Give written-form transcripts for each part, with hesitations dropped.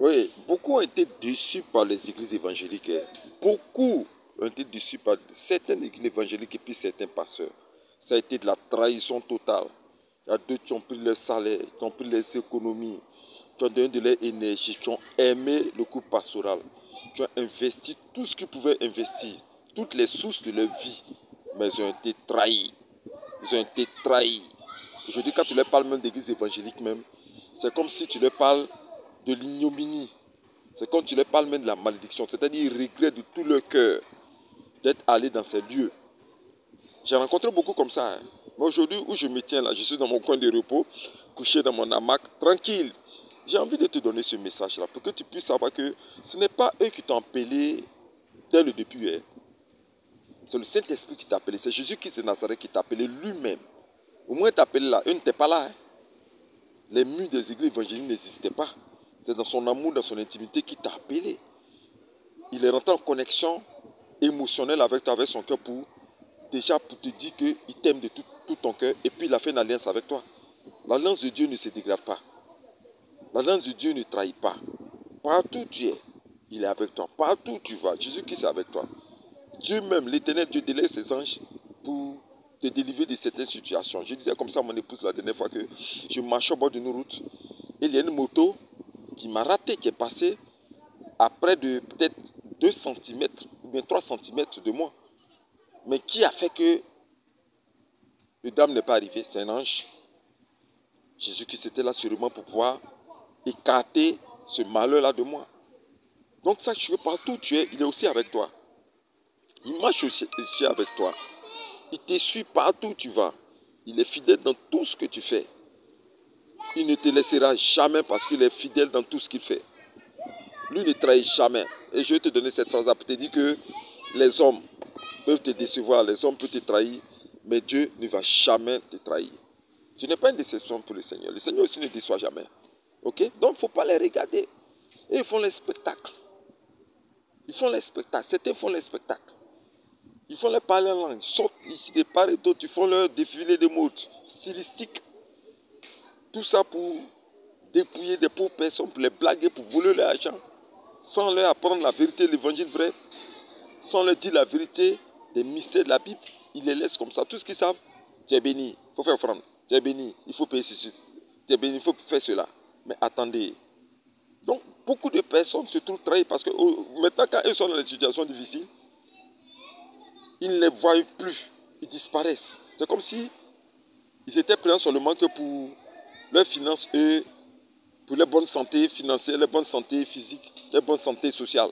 Oui, beaucoup ont été déçus par les églises évangéliques, hein. Beaucoup ont été déçus par certaines églises évangéliques et puis certains pasteurs. Ça a été de la trahison totale. Il y a d'autres qui ont pris leur salaire, qui ont pris leurs économies, qui ont donné de leur énergie, qui ont aimé le coup pastoral, qui ont investi tout ce qu'ils pouvaient investir, toutes les sources de leur vie, mais ils ont été trahis. Ils ont été trahis. Je dis, quand tu leur parles même d'église évangélique même, c'est comme si tu leur parles de l'ignominie. C'est quand tu leur parles même de la malédiction. C'est-à-dire, ils regrettent de tout leur cœur d'être allés dans ces lieux. J'ai rencontré beaucoup comme ça, hein. Mais aujourd'hui, où je me tiens là, je suis dans mon coin de repos, couché dans mon hamac, tranquille. J'ai envie de te donner ce message-là pour que tu puisses savoir que ce n'est pas eux qui t'ont appelé dès le début, hein. C'est le Saint-Esprit qui t'a appelé. C'est Jésus-Christ de Nazareth qui t'a appelé lui-même. Au moins, t'appelé là. Eux n'étaient pas là, hein. Les murs des églises évangéliques n'existaient pas. C'est dans son amour, dans son intimité qu'il t'a appelé. Il est rentré en connexion émotionnelle avec toi, avec son cœur, pour te dire qu'il t'aime de tout ton cœur, et puis il a fait une alliance avec toi. L'alliance de Dieu ne se dégrade pas. L'alliance de Dieu ne trahit pas. Partout où tu es, il est avec toi. Partout où tu vas, Jésus-Christ est avec toi. Dieu même, l'éternel Dieu, délègue ses anges pour te délivrer de certaines situations. Je disais comme ça à mon épouse la dernière fois que je marchais au bord d'une route et il y a une moto qui m'a raté, qui est passée à près de peut-être 2 centimètres ou bien 3 centimètres de moi. Mais qui a fait que le drame n'est pas arrivé? C'est un ange. Jésus-Christ était là sûrement pour pouvoir écarter ce malheur-là de moi. Donc sache que partout où tu es, il est aussi avec toi. Il marche aussi avec toi. Il te suit partout où tu vas. Il est fidèle dans tout ce que tu fais. Il ne te laissera jamais parce qu'il est fidèle dans tout ce qu'il fait. Lui ne trahit jamais. Et je vais te donner cette phrase pour te dire que les hommes peuvent te décevoir, les hommes peuvent te trahir, mais Dieu ne va jamais te trahir. Tu n'es pas une déception pour le Seigneur. Le Seigneur aussi ne déçoit jamais. Ok? Donc il ne faut pas les regarder. Et ils font les spectacles. Ils font les spectacles. Certains font les spectacles. Ils font les parler en langue. Ils sortent ici des part et d'autres. Ils font leur défilé de modes stylistiques. Tout ça pour dépouiller des pauvres personnes, pour les blaguer, pour voler leur argent, sans leur apprendre la vérité, l'évangile vrai, sans leur dire la vérité des mystères de la Bible. Ils les laissent comme ça. Tout ce qu'ils savent, tu es béni, il faut faire offrande. Tu es béni, il faut payer ceci. Tu es béni, il faut faire cela. Mais attendez. Donc, beaucoup de personnes se trouvent trahies parce que maintenant, quand ils sont dans des situations difficiles, ils ne les voient plus. Ils disparaissent. C'est comme si ils étaient présents seulement que pour leurs finances, eux, pour les bonnes santé financière, les bonnes santé physique, les bonnes santé sociale.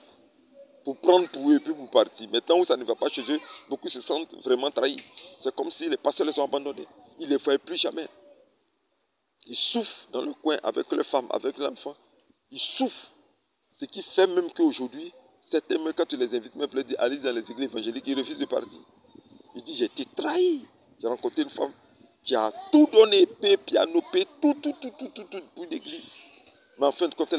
Pour prendre pour eux et puis pour partir. Mais tant où ça ne va pas chez eux, beaucoup se sentent vraiment trahis. C'est comme si les pasteurs les ont abandonnés. Ils ne les voient plus jamais. Ils souffrent dans le coin avec leurs femmes, avec l'enfant. Ils souffrent. Ce qui fait même qu'aujourd'hui, certains, même quand tu les invites, même pour dire allez dans les églises évangéliques, ils refusent de partir. Ils disent j'ai été trahi. J'ai rencontré une femme qui a tout donné, paix, piano, paix, tout pour l'église. Mais en fin de compte,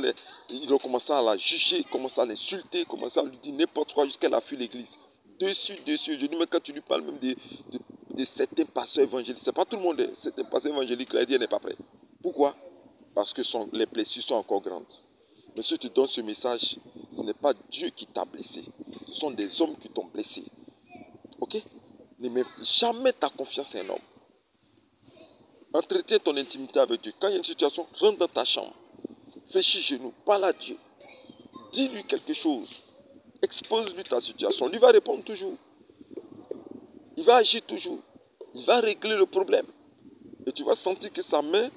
ils ont commencé à la juger, commencé à l'insulter, commencé à lui dire n'importe quoi jusqu'à la fui l'église. Dessus. Je dis, mais quand tu lui parles même de certains pasteurs évangéliques, c'est pas tout le monde, hein. Certains pasteurs évangéliques, là, il dit, elle n'est pas prêt. Pourquoi? Parce que les blessures sont encore grandes. Mais si tu donnes ce message, ce n'est pas Dieu qui t'a blessé. Ce sont des hommes qui t'ont blessé. Ok? Ne mets jamais ta confiance en un homme. Entretiens ton intimité avec Dieu. Quand il y a une situation, rentre dans ta chambre. Fléchis genoux, parle à Dieu. Dis-lui quelque chose. Expose-lui ta situation. Lui va répondre toujours. Il va agir toujours. Il va régler le problème. Et tu vas sentir que sa main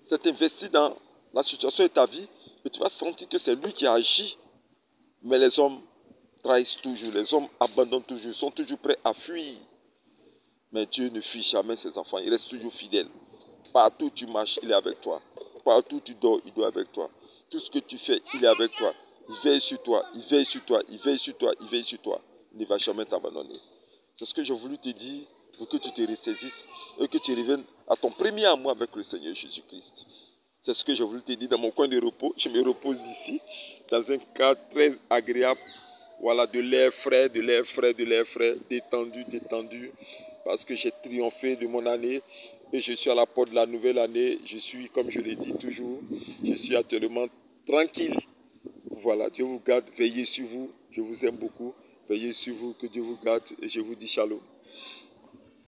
s'est investie dans la situation de ta vie. Et tu vas sentir que c'est lui qui agit. Mais les hommes trahissent toujours. Les hommes abandonnent toujours. Ils sont toujours prêts à fuir. Mais Dieu ne fuit jamais ses enfants. Il reste toujours fidèle. Partout où tu marches, il est avec toi. Partout où tu dors, il est avec toi. Tout ce que tu fais, il est avec toi. Il veille sur toi, il veille sur toi, il veille sur toi, il veille sur toi. Il ne va jamais t'abandonner. C'est ce que j'ai voulu te dire pour que tu te ressaisisses et que tu reviennes à ton premier amour avec le Seigneur Jésus-Christ. C'est ce que j'ai voulu te dire dans mon coin de repos. Je me repose ici, dans un cadre très agréable. Voilà, de l'air frais, détendu. Parce que j'ai triomphé de mon année et je suis à la porte de la nouvelle année. Je suis, comme je l'ai dit toujours, je suis actuellement tranquille. Voilà, Dieu vous garde, veillez sur vous. Je vous aime beaucoup. Veillez sur vous, que Dieu vous garde et je vous dis shalom.